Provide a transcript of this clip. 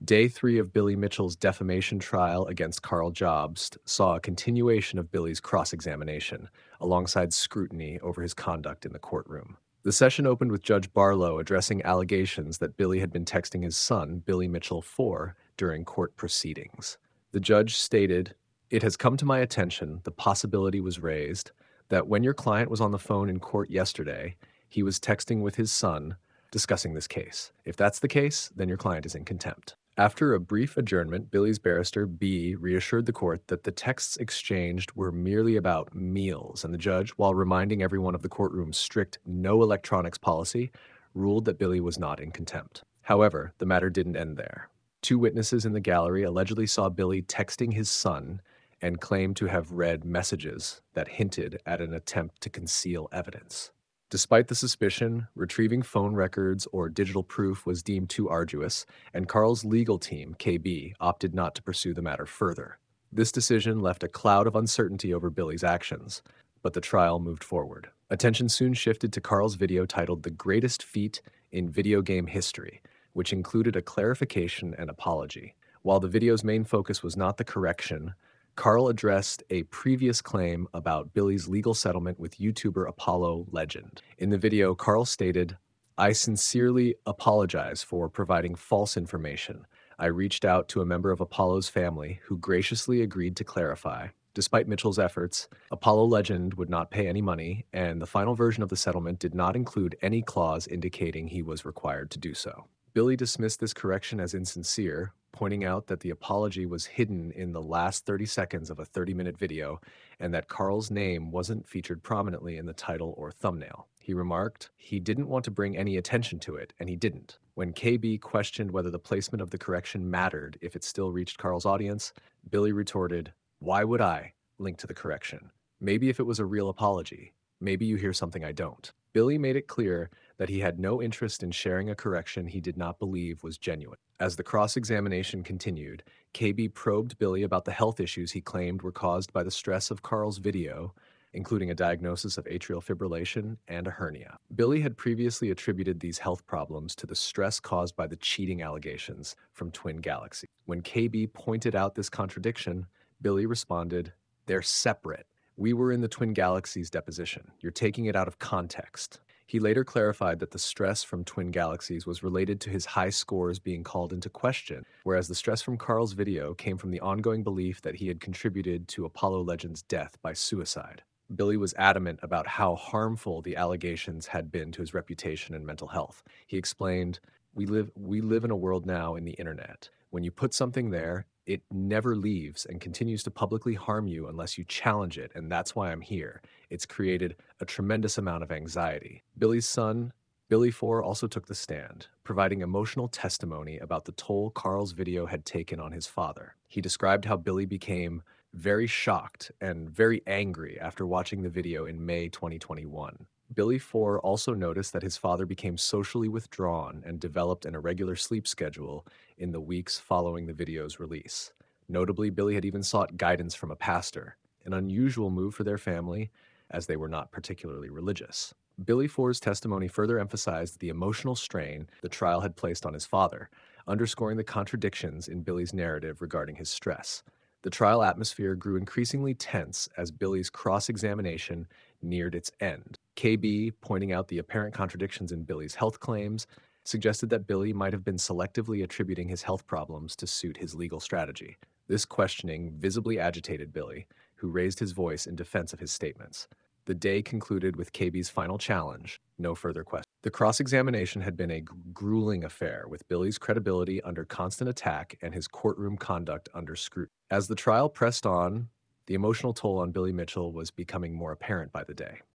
Day 3 of Billy Mitchell's defamation trial against Karl Jobst saw a continuation of Billy's cross-examination, alongside scrutiny over his conduct in the courtroom. The session opened with Judge Barlow addressing allegations that Billy had been texting his son, Billy Mitchell IV, during court proceedings. The judge stated, "It has come to my attention, the possibility was raised, that when your client was on the phone in court yesterday, he was texting with his son, discussing this case. If that's the case, then your client is in contempt." After a brief adjournment, Billy's barrister, B, reassured the court that the texts exchanged were merely about meals, and the judge, while reminding everyone of the courtroom's strict no electronics policy, ruled that Billy was not in contempt. However, the matter didn't end there. Two witnesses in the gallery allegedly saw Billy texting his son and claimed to have read messages that hinted at an attempt to conceal evidence. Despite the suspicion, retrieving phone records or digital proof was deemed too arduous, and Karl's legal team, KB, opted not to pursue the matter further. This decision left a cloud of uncertainty over Billy's actions, but the trial moved forward. Attention soon shifted to Karl's video titled "The Greatest Feat in Video Game History," which included a clarification and apology. While the video's main focus was not the correction, Karl addressed a previous claim about Billy's legal settlement with YouTuber Apollo Legend. In the video, Karl stated, "I sincerely apologize for providing false information. I reached out to a member of Apollo's family who graciously agreed to clarify. Despite Mitchell's efforts, Apollo Legend would not pay any money, and the final version of the settlement did not include any clause indicating he was required to do so." Billy dismissed this correction as insincere, pointing out that the apology was hidden in the last 30 seconds of a 30-minute video and that Karl's name wasn't featured prominently in the title or thumbnail. He remarked he didn't want to bring any attention to it, and he didn't. When KB questioned whether the placement of the correction mattered if it still reached Karl's audience, Billy retorted, "Why would I link to the correction? Maybe if it was a real apology. Maybe you hear something I don't." Billy made it clear that he had no interest in sharing a correction he did not believe was genuine. As the cross-examination continued, KB probed Billy about the health issues he claimed were caused by the stress of Karl's video, including a diagnosis of atrial fibrillation and a hernia. Billy had previously attributed these health problems to the stress caused by the cheating allegations from Twin Galaxy. When KB pointed out this contradiction, Billy responded, "They're separate. We were in the Twin Galaxies deposition. You're taking it out of context." He later clarified that the stress from Twin Galaxies was related to his high scores being called into question, whereas the stress from Karl's video came from the ongoing belief that he had contributed to Apollo Legend's death by suicide. Billy was adamant about how harmful the allegations had been to his reputation and mental health. He explained, we live in a world now in the internet. When you put something there, it never leaves and continues to publicly harm you unless you challenge it, and that's why I'm here. It's created a tremendous amount of anxiety." Billy's son, Billy IV, also took the stand, providing emotional testimony about the toll Karl's video had taken on his father. He described how Billy became very shocked and very angry after watching the video in May 2021. Billy IV also noticed that his father became socially withdrawn and developed an irregular sleep schedule in the weeks following the video's release. Notably, Billy had even sought guidance from a pastor, an unusual move for their family, as they were not particularly religious. Billy IV's testimony further emphasized the emotional strain the trial had placed on his father, underscoring the contradictions in Billy's narrative regarding his stress. The trial atmosphere grew increasingly tense as Billy's cross-examination neared its end. KB, pointing out the apparent contradictions in Billy's health claims, suggested that Billy might have been selectively attributing his health problems to suit his legal strategy. This questioning visibly agitated Billy, who raised his voice in defense of his statements. The day concluded with KB's final challenge: no further questions. The cross-examination had been a grueling affair, with Billy's credibility under constant attack and his courtroom conduct under scrutiny. As the trial pressed on, the emotional toll on Billy Mitchell was becoming more apparent by the day.